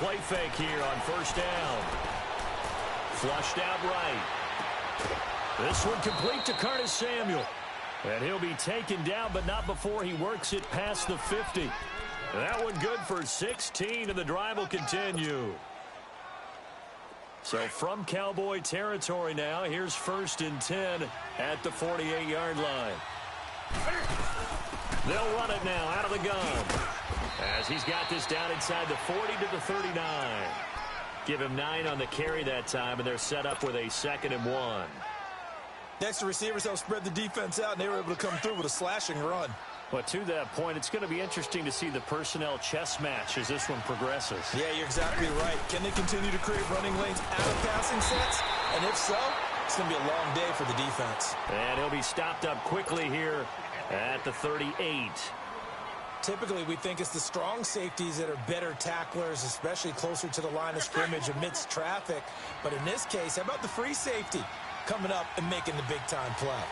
play fake here on first down. Flushed out right. This one complete to Curtis Samuel. And he'll be taken down, but not before he works it past the 50. That one good for 16, and the drive will continue. So from Cowboy territory now, here's 1st and 10 at the 48-yard line. They'll run it now out of the gun, as he's got this down inside the 40 to the 39. Give him 9 on the carry that time, and they're set up with a 2nd and 1. Next, the receivers help spread the defense out, and they were able to come through with a slashing run. But to that point, it's going to be interesting to see the personnel chess match as this one progresses. Yeah, you're exactly right. Can they continue to create running lanes out of passing sets? And if so, it's going to be a long day for the defense. And he'll be stopped up quickly here at the 38. Typically, we think it's the strong safeties that are better tacklers, especially closer to the line of scrimmage amidst traffic. But in this case, how about the free safety coming up and making the big-time play?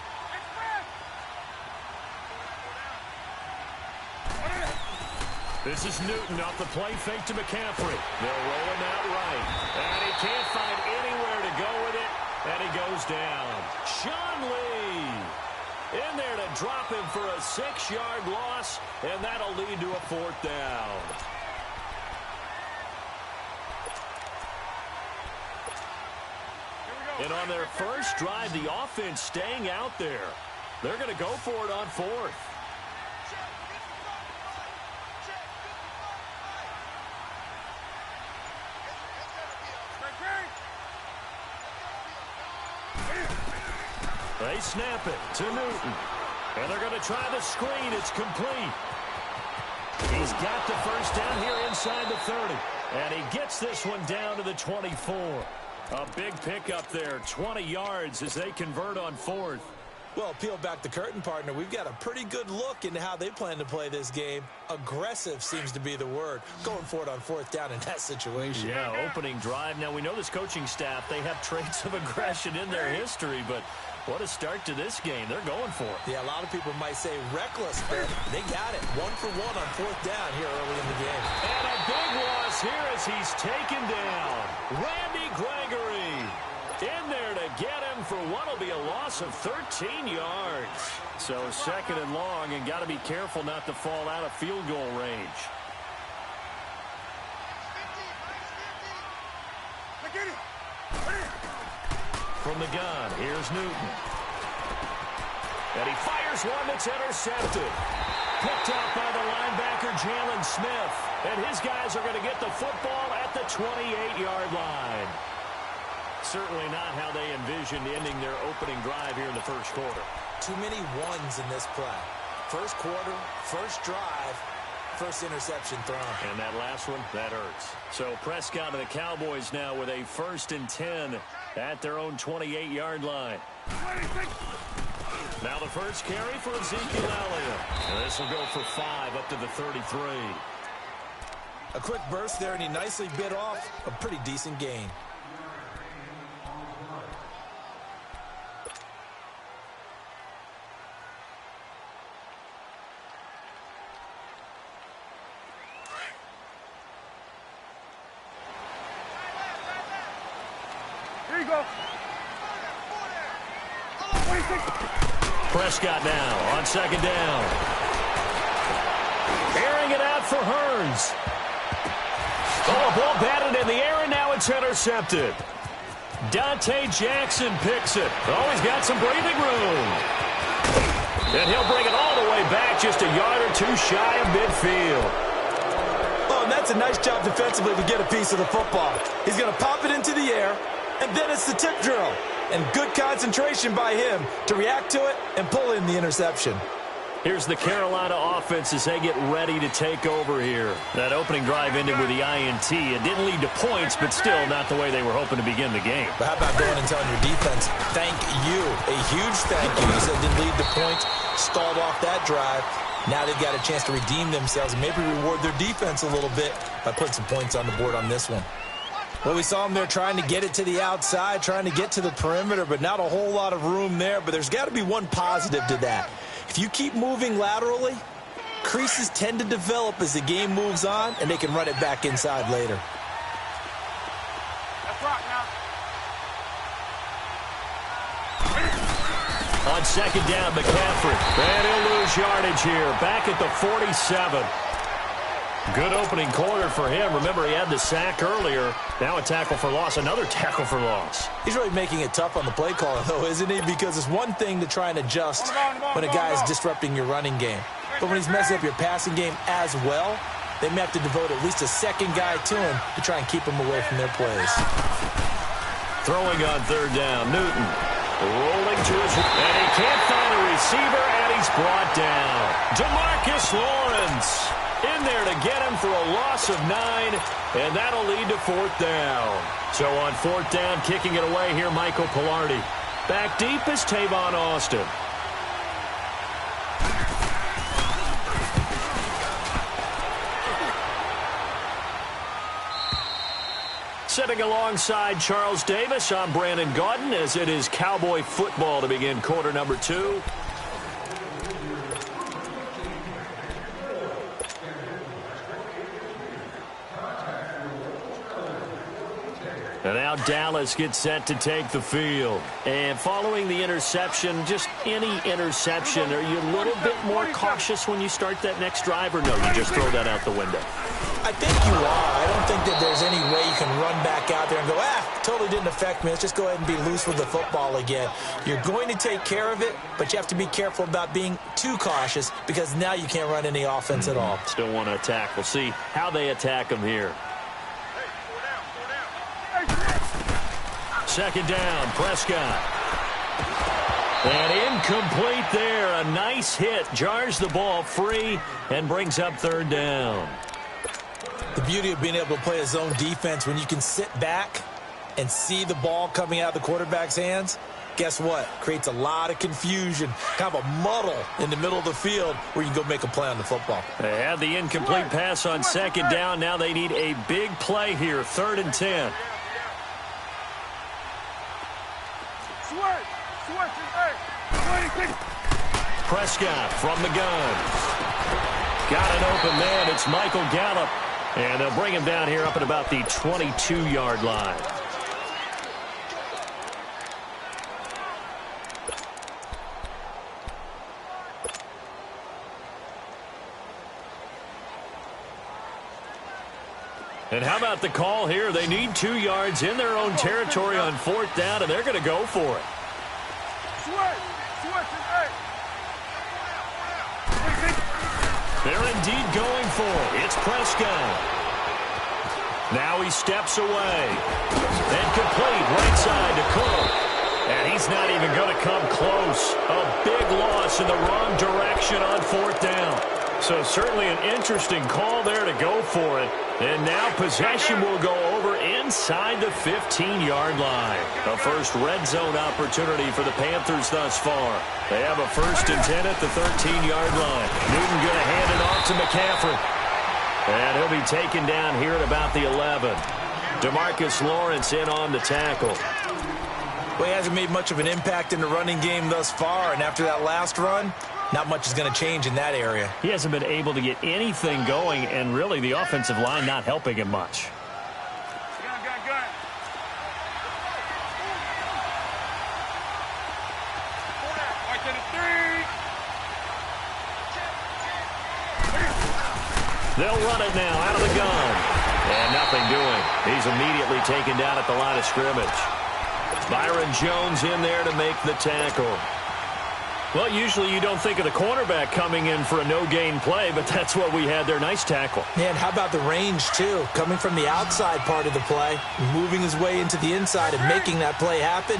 This is Newton off the play fake to McCaffrey. They'll roll him out right. And he can't find anywhere to go with it. And he goes down. Sean Lee in there to drop him for a 6-yard loss. And that'll lead to a 4th down. And on their first drive, the offense staying out there. They're going to go for it on 4th. They snap it to Newton. And they're going to try the screen. It's complete. He's got the first down here inside the 30. And he gets this one down to the 24. A big pickup there, 20 yards as they convert on 4th. Well, peel back the curtain, partner. We've got a pretty good look into how they plan to play this game. Aggressive seems to be the word. Going for it on 4th down in that situation. Yeah, opening drive. Now, we know this coaching staff, they have traits of aggression in their history, but what a start to this game. They're going for it. Yeah, a lot of people might say reckless, but they got it. 1 for 1 on 4th down here early in the game. And a big loss here as he's taken down. Randy Gregory in there to get him for what will be a loss of 13 yards. So 2nd and long, and got to be careful not to fall out of field goal range. From the gun, here's Newton. And he fires one that's intercepted. Picked up by the linebacker, Jalen Smith. And his guys are going to get the football at the 28-yard line. Certainly not how they envisioned ending their opening drive here in the first quarter. Too many ones in this play. First quarter, first drive, first interception thrown. And that last one, that hurts. So Prescott and the Cowboys now with a 1st and 10 at their own 28-yard line. Now the first carry for Ezekiel Elliott. And this will go for 5 up to the 33. A quick burst there, and he nicely bit off a pretty decent gain. Prescott now on 2nd down. Airing it out for Hearns. Oh, ball batted in the air, and now it's intercepted. Dante Jackson picks it. Oh, he's got some breathing room. And he'll bring it all the way back, just a yard or 2 shy of midfield. Oh, and that's a nice job defensively to get a piece of the football. He's going to pop it into the air, and then it's the tip drill. And good concentration by him to react to it and pull in the interception. Here's the Carolina offense as they get ready to take over here. That opening drive ended with the INT. It didn't lead to points, but still not the way they were hoping to begin the game. But how about going and telling your defense, thank you, a huge thank you. You said it didn't lead to points, stalled off that drive. Now they've got a chance to redeem themselves and maybe reward their defense a little bit by putting some points on the board on this one. Well, we saw them there trying to get it to the outside, trying to get to the perimeter, but not a whole lot of room there. But there's got to be one positive to that. If you keep moving laterally, creases tend to develop as the game moves on, and they can run it back inside later. On second down, McCaffrey. And he'll lose yardage here. Back at the 47. Good opening quarter for him. Remember, he had the sack earlier. Now a tackle for loss. Another tackle for loss. He's really making it tough on the play caller, though, isn't he? Because it's one thing to try and adjust when a guy is disrupting your running game. But when he's messing up your passing game as well, they may have to devote at least a second guy to him to try and keep him away from their plays. Throwing on third down, Newton. Rolling to his... And he can't find a receiver, and he's brought down. DeMarcus Lawrence in there to get him for a loss of 9, and that'll lead to fourth down. So on fourth down, kicking it away here, Michael Pilardi. Back deep is Tavon Austin. Sitting alongside Charles Davis, I'm Brandon Gaudin, as it is Cowboy football to begin quarter number 2. And now Dallas gets set to take the field. And following the interception, just any interception, are you a little bit more cautious when you start that next drive, or no, you just throw that out the window? I think you are. I don't think that there's any way you can run back out there and go, totally didn't affect me. Let's just go ahead and be loose with the football again. You're going to take care of it, but you have to be careful about being too cautious because now you can't run any offense at all. Still want to attack. We'll see how they attack him here. Second down, Prescott. And incomplete there. A nice hit. Jars the ball free and brings up third down. The beauty of being able to play a zone defense when you can sit back and see the ball coming out of the quarterback's hands, guess what? Creates a lot of confusion, kind of a muddle in the middle of the field where you can go make a play on the football. They had the incomplete pass on second down. Now they need a big play here, 3rd and 10. Prescott from the gun. Got an open man. It's Michael Gallup. And they'll bring him down here up at about the 22-yard line. And how about the call here? They need 2 yards in their own territory on 4th down, and they're going to go for it. They're indeed going for it. It's Prescott. Now he steps away. And complete right side to Cook. And he's not even going to come close. A big loss in the wrong direction on 4th down. So certainly an interesting call there to go for it. And now possession will go over inside the 15-yard line. A first red zone opportunity for the Panthers thus far. They have a 1st and 10 at the 13-yard line. Newton going to hand it off to McCaffrey. And he'll be taken down here at about the 11. DeMarcus Lawrence in on the tackle. Well, he hasn't made much of an impact in the running game thus far, and after that last run, not much is going to change in that area. He hasn't been able to get anything going, and really the offensive line not helping him much. They'll run it now out of the gun. And nothing doing. He's immediately taken down at the line of scrimmage. Byron Jones in there to make the tackle. Well, usually you don't think of the cornerback coming in for a no-gain play, but that's what we had there. Nice tackle. And how about the range, too? Coming from the outside part of the play, moving his way into the inside and making that play happen.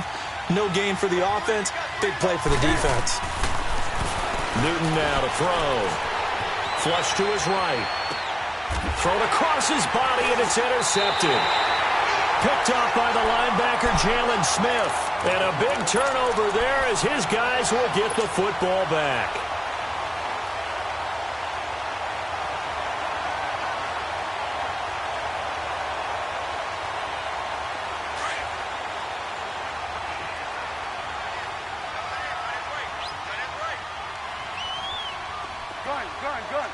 No gain for the offense, big play for the defense. Newton now to throw. Flush to his right. Thrown across his body, and it's intercepted. Picked up by the linebacker, Jalen Smith. And a big turnover there as his guys will get the football back. Gun.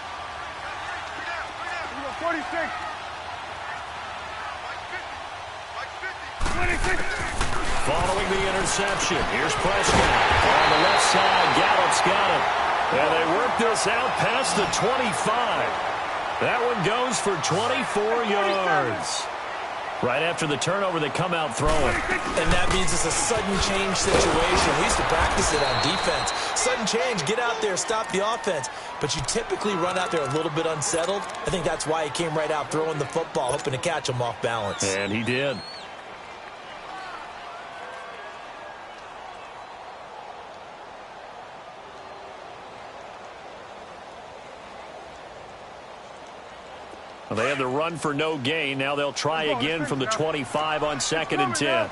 46. Following the interception, here's Prescott. On the left side, Gallup's got him. And they work this out past the 25. That one goes for 24 yards. Right after the turnover, they come out throwing. And that means it's a sudden change situation. We used to practice it on defense. Sudden change, get out there, stop the offense. But you typically run out there a little bit unsettled. I think that's why he came right out throwing the football, hoping to catch him off balance. And he did. Well, they had the run for no gain. Now they'll try again from the 25 on 2nd and 10.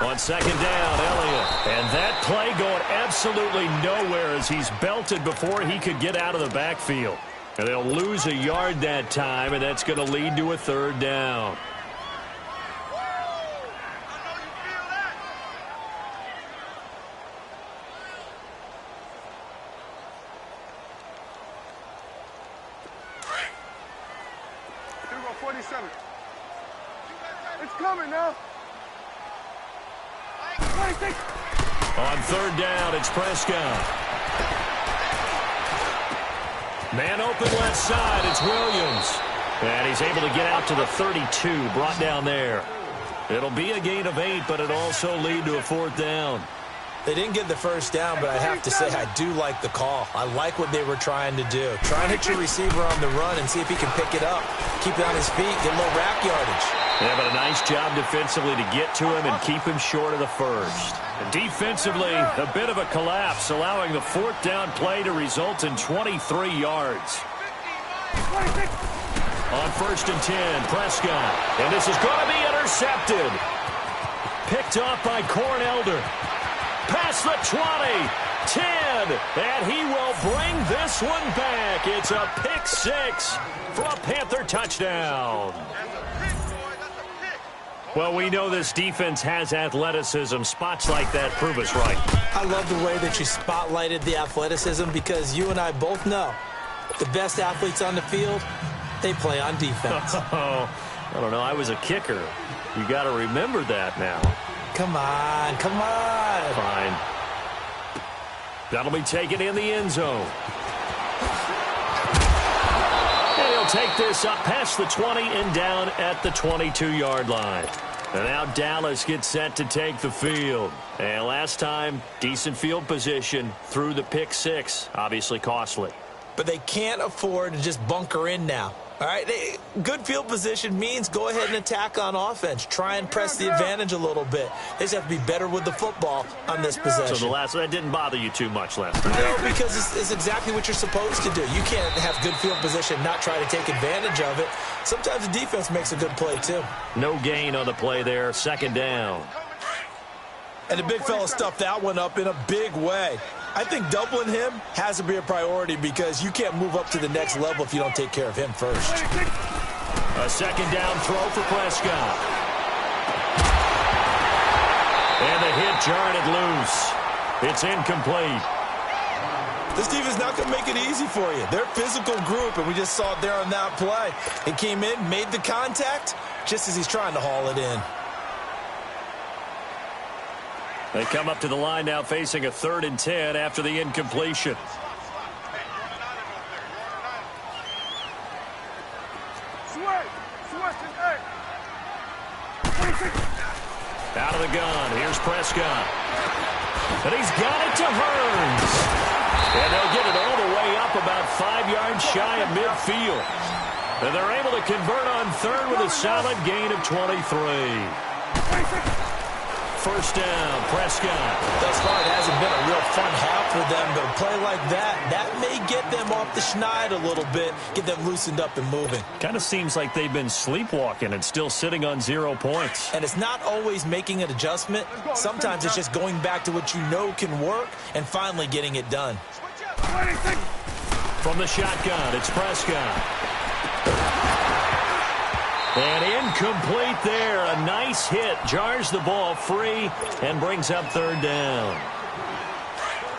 On 2nd down, Elliott. And that play going absolutely nowhere as he's belted before he could get out of the backfield. And they'll lose a yard that time, and that's going to lead to a 3rd down. It's coming now. On 3rd down, it's Prescott. Man open left side, it's Williams. And he's able to get out to the 32, brought down there. It'll be a gain of 8, but it'll also lead to a 4th down. They didn't get the 1st down, but I have to say I do like the call. I like what they were trying to do. Try and hit your receiver on the run and see if he can pick it up. Keep it on his feet, get a little rack yardage. Yeah, but a nice job defensively to get to him and keep him short of the 1st. And defensively, a bit of a collapse, allowing the 4th down play to result in 23 yards. On 1st and 10, Prescott. And this is going to be intercepted. Picked off by Cornelder. Past the 20, 10, and he will bring this one back. It's a pick 6 for a Panther touchdown. Well, we know this defense has athleticism. Spots like that prove us right. I love the way that you spotlighted the athleticism because you and I both know the best athletes on the field, they play on defense. Oh, I don't know. I was a kicker. You got to remember that now. Come on, come on. Fine. That'll be taken in the end zone. And he'll take this up past the 20 and down at the 22-yard line. And now Dallas gets set to take the field. And last time, decent field position through the pick 6. Obviously costly. But they can't afford to just bunker in now. All right, good field position means go ahead and attack on offense. Try and press the advantage a little bit. They just have to be better with the football on this possession. So that didn't bother you too much last time? No, because it's exactly what you're supposed to do. You can't have good field position, not try to take advantage of it. Sometimes the defense makes a good play, too. No gain on the play there, 2nd down. And the big fella stuffed that one up in a big way. I think doubling him has to be a priority because you can't move up to the next level if you don't take care of him first. A 2nd down throw for Prescott. And the hit jarred it loose. It's incomplete. This defense is not going to make it easy for you. They're a physical group, and we just saw it there on that play. It came in, made the contact, just as he's trying to haul it in. They come up to the line now facing a 3rd and 10 after the incompletion. Out of the gun, here's Prescott. And he's got it to Hearns. And they'll get it all the way up about 5 yards shy of midfield. And they're able to convert on 3rd with a solid gain of 23. 1st down, Prescott. Thus far, it hasn't been a real fun half for them, but a play like that may get them off the schneid a little bit, get them loosened up and moving. Kind of seems like they've been sleepwalking and still sitting on 0 points. And it's not always making an adjustment. Sometimes it's just going back to what you know can work and finally getting it done. From the shotgun, it's Prescott. And incomplete there. A nice hit. Jars the ball free and brings up 3rd down.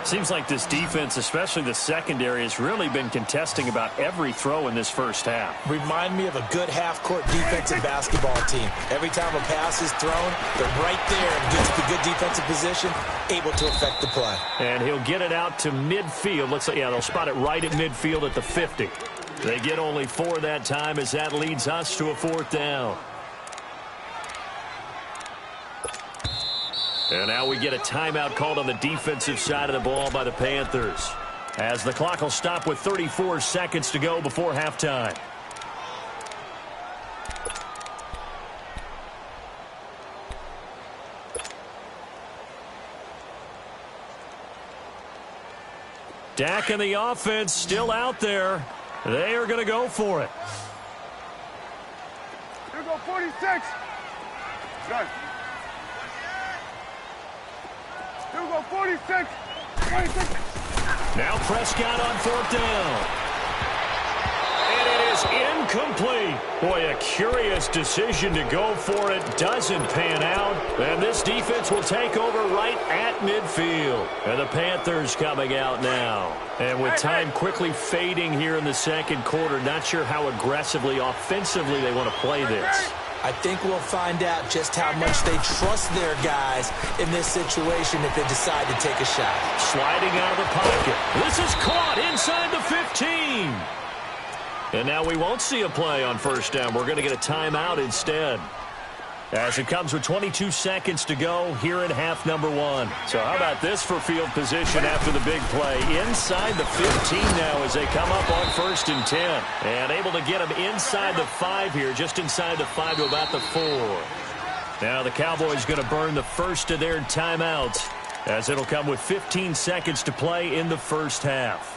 Seems like this defense, especially the secondary, has really been contesting about every throw in this first half. Remind me of a good half-court defensive basketball team. Every time a pass is thrown, they're right there and gets the good defensive position, able to affect the play. And he'll get it out to midfield. Let's say, yeah, they'll spot it right at midfield at the 50. They get only 4 that time as that leads us to a 4th down. And now we get a timeout called on the defensive side of the ball by the Panthers, as the clock will stop with 34 seconds to go before halftime. Dak and the offense still out there. They are going to go for it. Here we go, 46. Good. Here we go, 46. 26. Now Prescott on 4th down. And it is incomplete. Boy, a curious decision to go for it. Doesn't pan out. And this defense will take over right at midfield. And the Panthers coming out now. And with time quickly fading here in the second quarter, not sure how aggressively, offensively they want to play this. I think we'll find out just how much they trust their guys in this situation if they decide to take a shot. Sliding out of the pocket. This is caught inside the 15. And now we won't see a play on 1st down. We're going to get a timeout instead, as it comes with 22 seconds to go here in half number 1. So how about this for field position after the big play? Inside the 15 now as they come up on 1st and 10. And able to get them inside the 5 here, just inside the 5 to about the 4. Now the Cowboys going to burn the first of their timeouts, as it'll come with 15 seconds to play in the first half.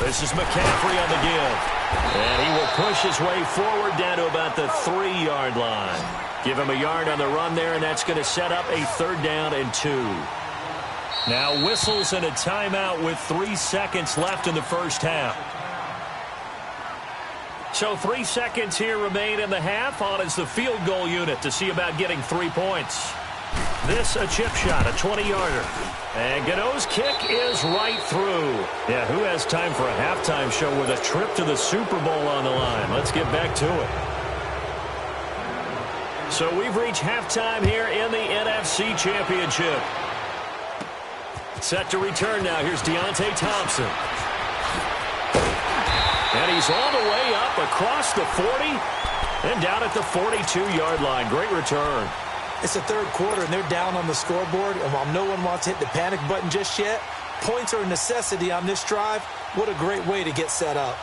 This is McCaffrey on the give. And he will push his way forward down to about the 3-yard line. Give him a yard on the run there, and that's going to set up a 3rd down and 2. Now whistles and a timeout with 3 seconds left in the first half. So 3 seconds here remain in the half. On is the field goal unit to see about getting 3 points. This a chip shot, a 20-yarder. And Gano's kick is right through. Yeah, who has time for a halftime show with a trip to the Super Bowl on the line? Let's get back to it. So we've reached halftime here in the NFC Championship. Set to return now. Here's Deontay Thompson. And he's all the way up across the 40 and down at the 42-yard line. Great return. It's the 3rd quarter, and they're down on the scoreboard. And while no one wants to hit the panic button just yet, points are a necessity on this drive. What a great way to get set up.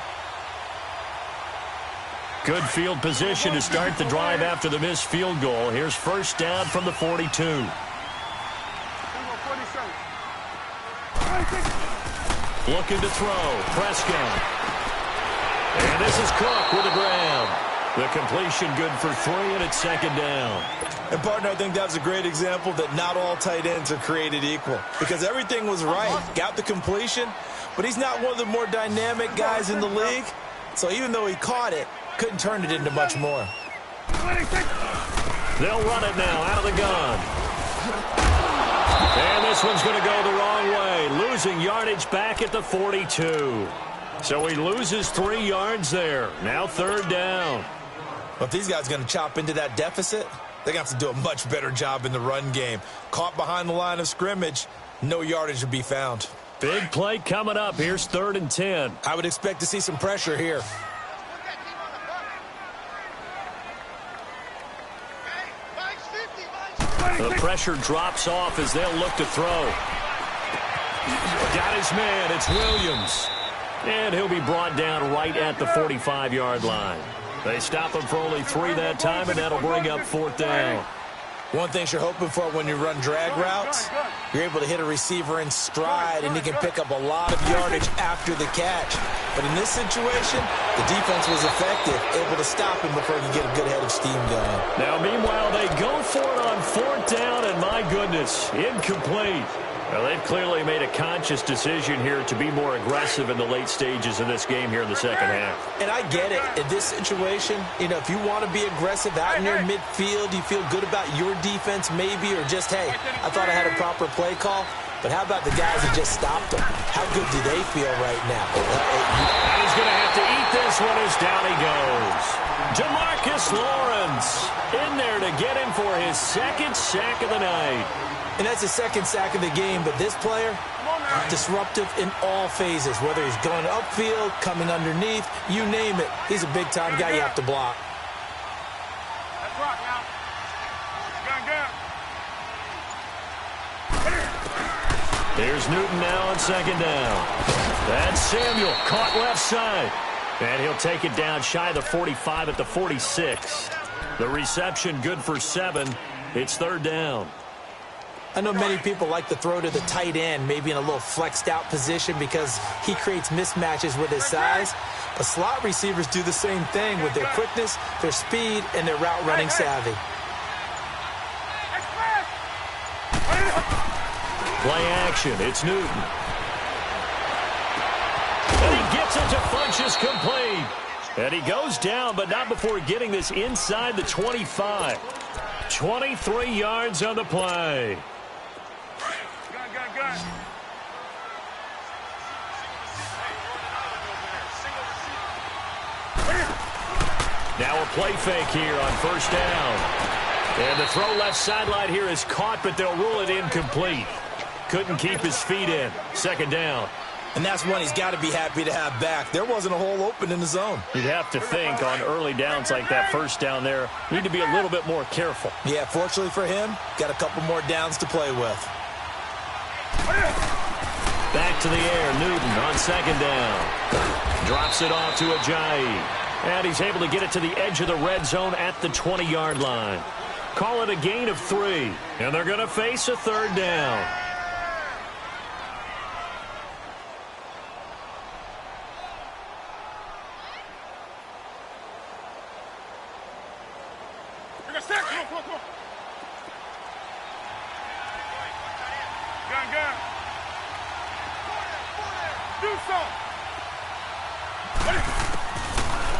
Good field position to start the drive after the missed field goal. Here's 1st down from the 42. Looking to throw. Prescott. And this is Cook with the grab. The completion good for 3, and it's 2nd down. And, partner, I think that was a great example that not all tight ends are created equal, because everything was right. Got the completion, but he's not one of the more dynamic guys in the league. So even though he caught it, couldn't turn it into much more. They'll run it now out of the gun. And this one's going to go the wrong way, losing yardage back at the 42. So he loses 3 yards there. Now 3rd down. Well, if these guys are going to chop into that deficit, they're going to have to do a much better job in the run game. Caught behind the line of scrimmage, no yardage to be found. Big play coming up. Here's 3rd and 10. I would expect to see some pressure here. The pressure drops off as they'll look to throw. Got his man. It's Williams. And he'll be brought down right at the 45-yard line. They stop him for only 3 that time, and that'll bring up 4th down. One thing you're hoping for when you run drag routes, you're able to hit a receiver in stride, and he can pick up a lot of yardage after the catch. But in this situation, the defense was effective, able to stop him before he could get a good head of steam going. Now, meanwhile, they go for it on 4th down, and my goodness, incomplete. Well, they've clearly made a conscious decision here to be more aggressive in the late stages of this game here in the second half. And I get it. In this situation, if you want to be aggressive out in your midfield, you feel good about your defense maybe, or just, hey, I thought I had a proper play call. But how about the guys that just stopped them? How good do they feel right now? And he's going to have to eat this one as down he goes. Demarcus Lawrence in there to get him for his 2nd sack of the night. And that's his 2nd sack of the game, but this player, disruptive in all phases, whether he's going upfield, coming underneath, you name it. He's a big-time guy you have to block. Let's rock now. Here's Newton now on 2nd down. That's Samuel, caught left side. And he'll take it down shy of the 45 at the 46. The reception good for 7. It's 3rd down. I know many people like to throw to the tight end, maybe in a little flexed out position because he creates mismatches with his size. But slot receivers do the same thing with their quickness, their speed, and their route running savvy. Play action, it's Newton. And he gets it to Funchess complete. And he goes down, but not before getting this inside the 25. 23 yards on the play. Now a play fake here on 1st down. And the throw left sideline here is caught, but they'll rule it incomplete. Couldn't keep his feet in. 2nd down. And that's one he's got to be happy to have back. There wasn't a hole open in the zone. You'd have to think on early downs like that 1st down there, need to be a little bit more careful. Yeah, fortunately for him, got a couple more downs to play with. Back to the air, Newton on 2nd down. Drops it off to Ajayi. And he's able to get it to the edge of the red zone at the 20-yard line. Call it a gain of 3. And they're going to face a 3rd down.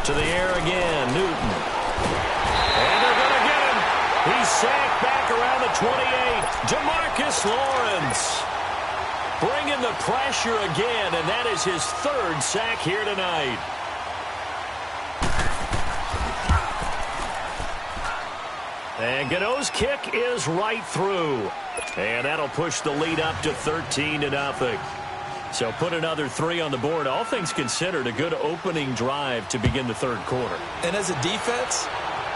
To the air again, Newton. And they're going to get him. He's sacked back around the 28. Demarcus Lawrence bringing the pressure again, and that is his 3rd sack here tonight. And Gano's kick is right through. And that'll push the lead up to 13-0. So put another 3 on the board. All things considered, a good opening drive to begin the 3rd quarter. And as a defense,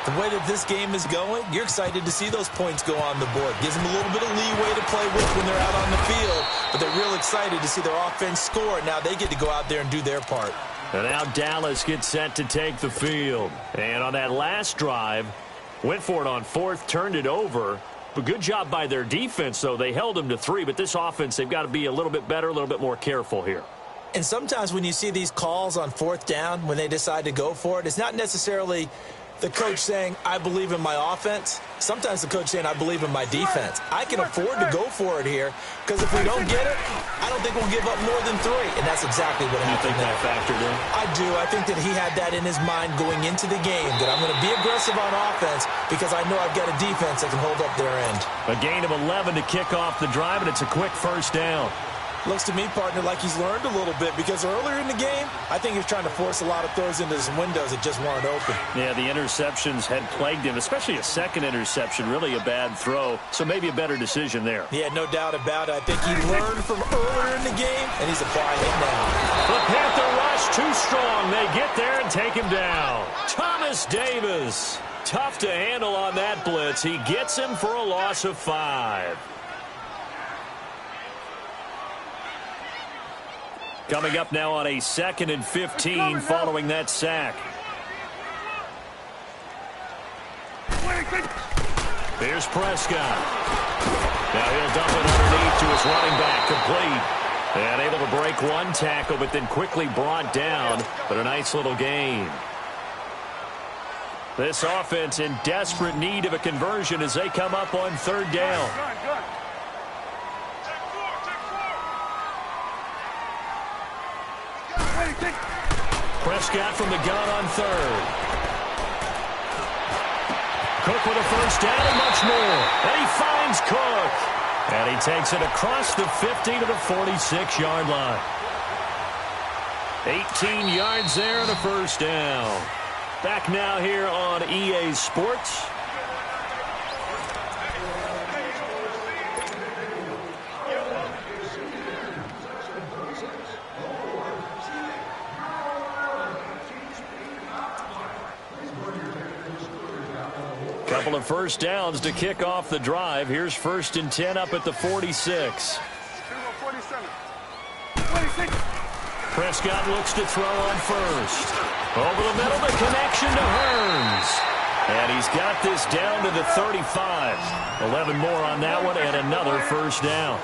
the way that this game is going, you're excited to see those points go on the board. Gives them a little bit of leeway to play with when they're out on the field. But they're real excited to see their offense score. Now they get to go out there and do their part. And now Dallas gets set to take the field. And on that last drive, went for it on 4th, turned it over. But good job by their defense, though. They held them to 3, but this offense, they've got to be a little bit better, a little bit more careful here. And sometimes when you see these calls on 4th down, when they decide to go for it, it's not necessarily the coach saying, I believe in my offense. Sometimes the coach saying, I believe in my defense. I can afford to go for it here because if we don't get it, I don't think we'll give up more than 3. And that's exactly what happened. You think that factored in? I do. I think that he had that in his mind going into the game, that I'm going to be aggressive on offense because I know I've got a defense that can hold up their end. A gain of 11 to kick off the drive, and it's a quick 1st down. Looks to me, partner, like he's learned a little bit because earlier in the game, I think he was trying to force a lot of throws into some windows that just weren't open. Yeah, the interceptions had plagued him, especially a 2nd interception, really a bad throw. So maybe a better decision there. Yeah, no doubt about it. I think he learned from earlier in the game, and he's applying it now. The Panther rush too strong. They get there and take him down. Thomas Davis, tough to handle on that blitz. He gets him for a loss of 5. Coming up now on a 2nd and 15 following that sack. Here's Prescott. Now he'll dump it underneath to his running back, complete. And able to break one tackle, but then quickly brought down. But a nice little gain. This offense in desperate need of a conversion as they come up on third down. Prescott from the gun on third. Cook with a first down and much more. And he finds Cook. And he takes it across the 50 to the 46-yard line. 18 yards there and a first down. Back now here on EA Sports. Couple of first downs to kick off the drive. Here's 1st and 10 up at the 46. Prescott looks to throw on first. Over the middle, the connection to Hearns. And he's got this down to the 35. 11 more on that one and another first down.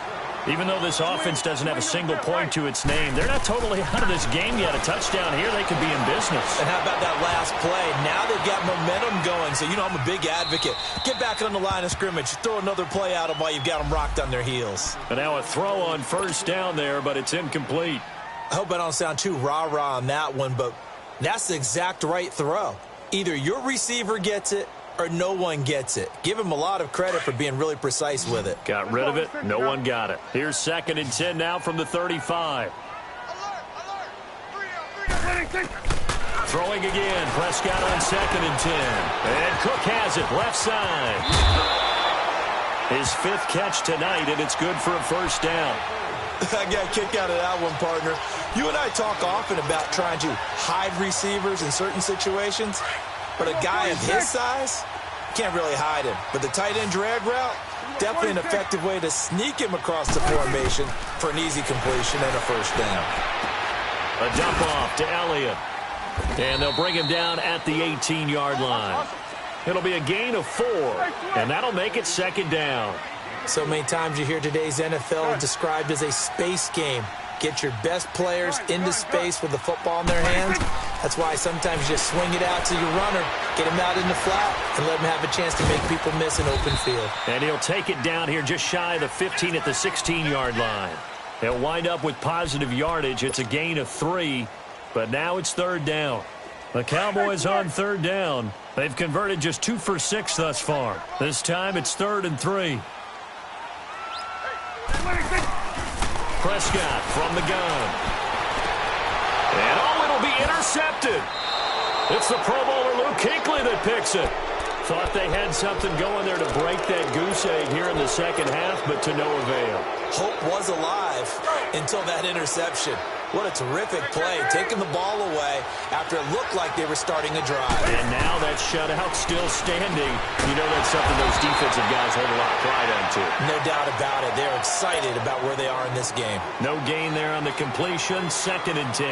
Even though this offense doesn't have a single point to its name, they're not totally out of this game yet. A touchdown here, they could be in business. And how about that last play? Now they've got momentum going. So, you know, I'm a big advocate. Get back on the line of scrimmage. Throw another play out of while you've got them rocked on their heels. And now a throw on first down there, but it's incomplete. I hope I don't sound too rah-rah on that one, but that's the exact right throw. Either your receiver gets it or no one gets it. Give him a lot of credit for being really precise with it. Got rid of it. No one got it. Here's 2nd and 10 now from the 35. Throwing again. Prescott on 2nd and 10. And Cook has it. Left side. His 5th catch tonight, and it's good for a first down. I got a kick out of that one, partner. You and I talk often about trying to hide receivers in certain situations, but a guy of his size can't really hide him. But the tight end drag route, definitely an effective way to sneak him across the formation for an easy completion and a first down. A dump off to Elliott. And they'll bring him down at the 18-yard line. It'll be a gain of 4, and that'll make it 2nd down. So many times you hear today's NFL described as a space game. Get your best players into space with the football in their hands. That's why sometimes you just swing it out to your runner, get him out in the flat, and let him have a chance to make people miss an open field. And he'll take it down here just shy of the 15 at the 16-yard line. He'll wind up with positive yardage. It's a gain of 3, but now it's 3rd down. The Cowboys on 3rd down. They've converted just 2 for 6 thus far. This time it's 3rd and 3. Prescott from the gun. And it'll be intercepted. It's the Pro Bowler Luke Kuechly that picks it. Thought they had something going there to break that goose egg here in the second half, but to no avail. Hope was alive until that interception. What a terrific play, taking the ball away after it looked like they were starting a drive. And now that shutout still standing. You know that's something those defensive guys hold a lot of pride onto. No doubt about it. They're excited about where they are in this game. No gain there on the completion, 2nd and 10.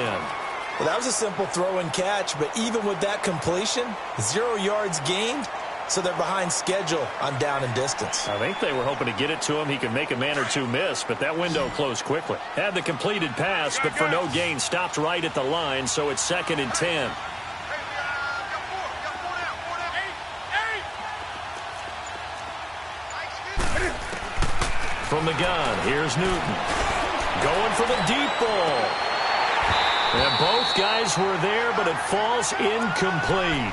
Well, that was a simple throw and catch, but even with that completion, 0 yards gained, so they're behind schedule on down and distance. I think they were hoping to get it to him. He could make a man or two miss, but that window closed quickly. Had the completed pass, but for no gain, stopped right at the line, so it's 2nd and 10. From the gun, here's Newton. Going for the deep ball. And both guys were there, but it falls incomplete.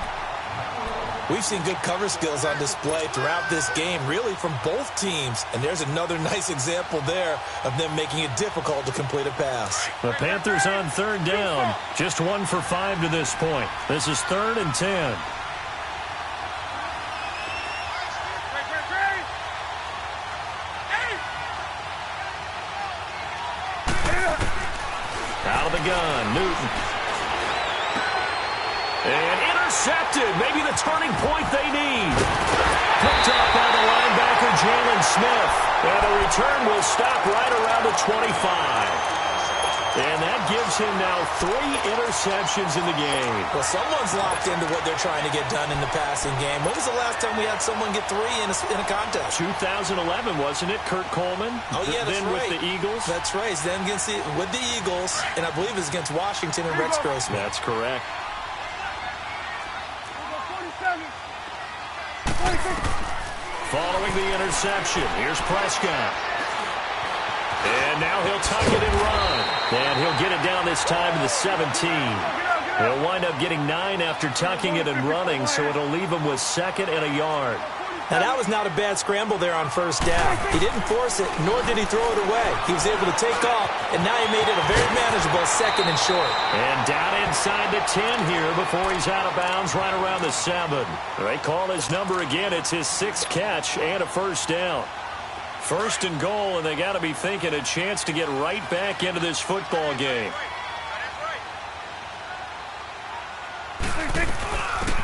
We've seen good cover skills on display throughout this game, really from both teams. And there's another nice example there of them making it difficult to complete a pass. The Panthers on 3rd down. Just 1 for 5 to this point. This is 3rd and 10. Out of the gun, Newton. And intercepted. Maybe the turning point they need. Picked up by the linebacker, Jalen Smith. And the return will stop right around the 25. And that gives him now 3 interceptions in the game. Well, someone's locked into what they're trying to get done in the passing game. When was the last time we had someone get 3 in a contest? 2011, wasn't it, Kurt Coleman? Oh, yeah, that's then right. with the Eagles. That's right. Then with the Eagles, and I believe it was against Washington and Rex Grossman. That's correct. 47. Following the interception, here's Prescott. And now he'll tuck it and run. And he'll get it down this time to the 17. He'll wind up getting 9 after tucking it and running, so it'll leave him with 2nd and a yard. Now, that was not a bad scramble there on 1st down. He didn't force it, nor did he throw it away. He was able to take off, and now he made it a very manageable 2nd and short. And down inside the 10 here before he's out of bounds right around the 7. They call his number again. It's his 6th catch and a 1st down. 1st and goal, and they got to be thinking a chance to get right back into this football game.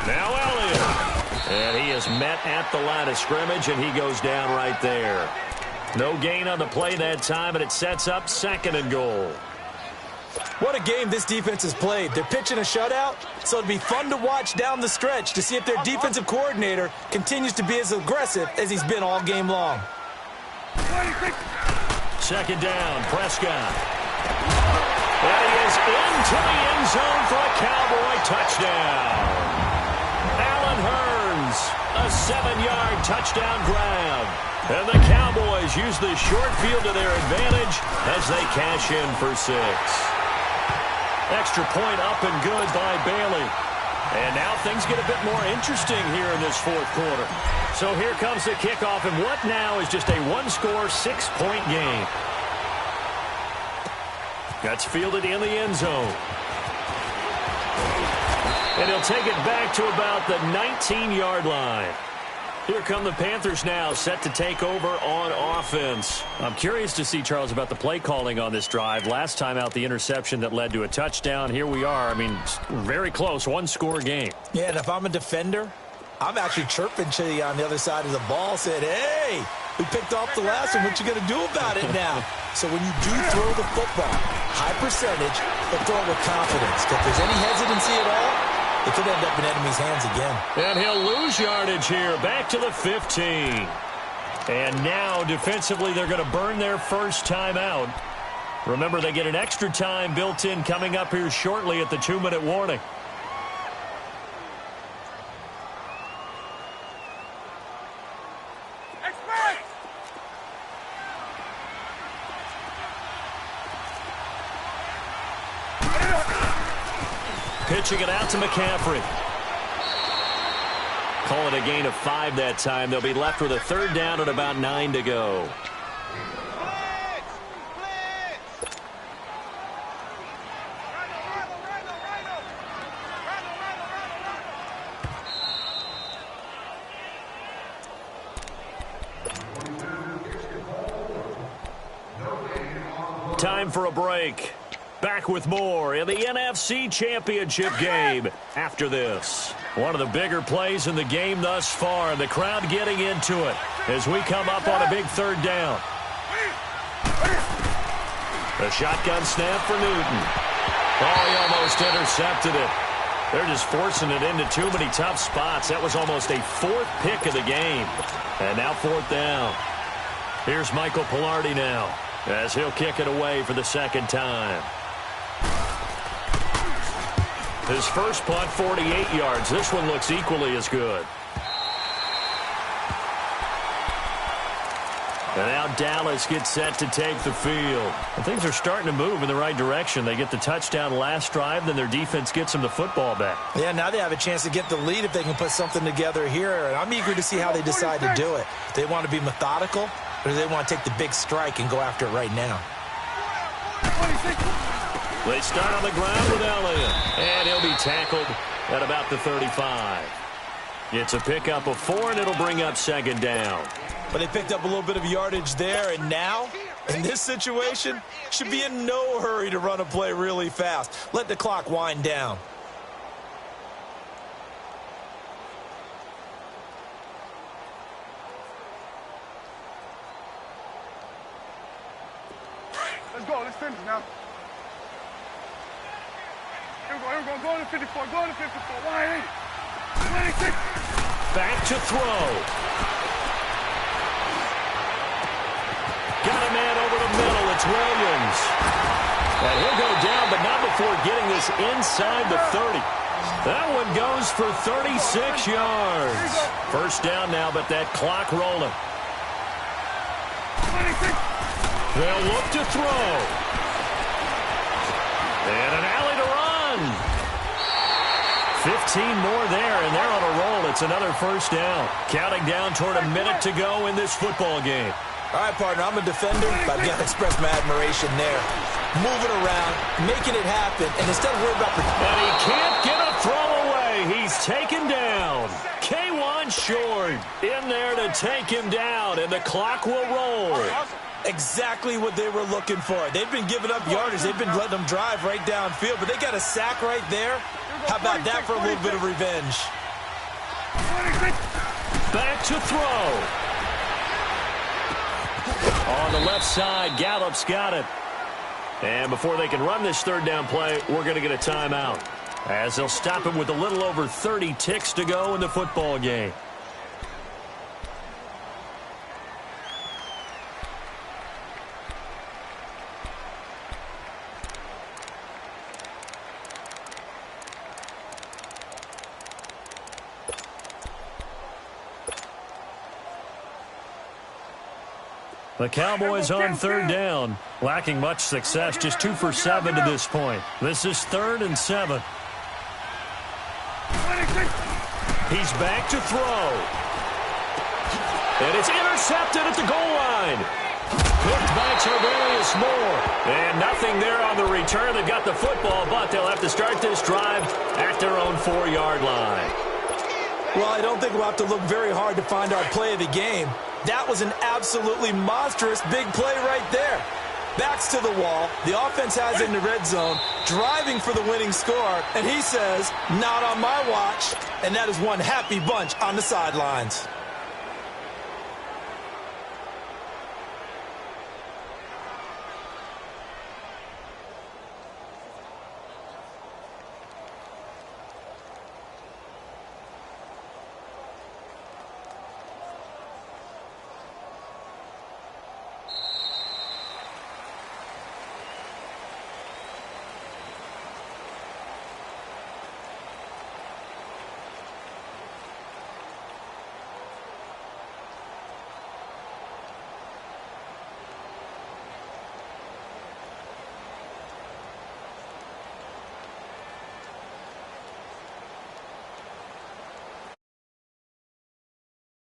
Now Elliott. And he is met at the line of scrimmage, and he goes down right there. No gain on the play that time, and it sets up 2nd and goal. What a game this defense has played. They're pitching a shutout, so it'll be fun to watch down the stretch to see if their defensive coordinator continues to be as aggressive as he's been all game long. 2nd down, Prescott. And he is into the end zone for a Cowboy touchdown. Allen Hurns, a 7-yard touchdown grab. And the Cowboys use the short field to their advantage as they cash in for 6. Extra point up and good by Bailey. And now things get a bit more interesting here in this 4th quarter. So here comes the kickoff, and what now is just a 1-score, 6-point game. That's fielded in the end zone. And he'll take it back to about the 19-yard line. Here come the Panthers now, set to take over on offense. I'm curious to see, Charles, about the play calling on this drive. Last time out, the interception that led to a touchdown. Here we are. I mean, very close, 1-score game. Yeah, and if I'm a defender, I'm actually chirping to you on the other side of the ball, said, hey, we picked off the last one. What you going to do about it now? So when you do throw the football, high percentage, but throw it with confidence. If there's any hesitancy at all, it could end up in enemy's hands again. And he'll lose yardage here, back to the 15. And now, defensively, they're going to burn their first time out. Remember, they get an extra time built in coming up here shortly at the 2-minute warning. Pitching it out to McCaffrey. Call it a gain of 5 that time. They'll be left with a 3rd down and about 9 to go. Time for a break. Back with more in the NFC Championship game after this. One of the bigger plays in the game thus far, and the crowd getting into it as we come up on a big 3rd down. The shotgun snap for Newton. Oh, he almost intercepted it. They're just forcing it into too many tough spots. That was almost a 4th pick of the game. And now 4th down. Here's Michael Pilardi now as he'll kick it away for the 2nd time. His first punt, 48 yards. This one looks equally as good. And now Dallas gets set to take the field. And things are starting to move in the right direction. They get the touchdown last drive, then their defense gets them the football back. Yeah, now they have a chance to get the lead if they can put something together here. And I'm eager to see how they decide to do it. Do they want to be methodical, or do they want to take the big strike and go after it right now? They start on the ground with Elliott, and he'll be tackled at about the 35. It's a pickup of 4, and it'll bring up 2nd down. But they picked up a little bit of yardage there, and now, in this situation, should be in no hurry to run a play really fast. Let the clock wind down. Let's go. Let's finish now. Here we go. Go to 54. Go to 54. 180. 26. Back to throw. Got a man over the middle. It's Williams. And he'll go down, but not before getting this inside the 30. That one goes for 36 yards. First down now, but that clock rolling. 26. They'll look to throw. And an alley to run. 15 more there, and they're on a roll. It's another first down. Counting down toward a minute to go in this football game. All right, partner, I'm a defender, but I've got to express my admiration there. Moving around, making it happen, and instead of worrying about... And he can't get a throw away. He's taken down. K1 Chord in there to take him down, and the clock will roll. Exactly what they were looking for. They've been giving up yardage. They've been letting them drive right downfield, but they got a sack right there. How about that for a little bit of revenge? Back to throw. On the left side, Gallup's got it. And before they can run this third down play, we're going to get a timeout, as they'll stop him with a little over 30 ticks to go in the football game. The Cowboys on third down, lacking much success, just 2 for 7 to this point. This is 3rd and 7. He's back to throw. And it's intercepted at the goal line. Picked by Tavarius Moore. And nothing there on the return. They've got the football, but they'll have to start this drive at their own 4-yard line. Well, I don't think we'll have to look very hard to find our play of the game. That was an absolutely monstrous big play right there. Backs to the wall. The offense has it in the red zone, driving for the winning score. And he says, not on my watch. And that is one happy bunch on the sidelines.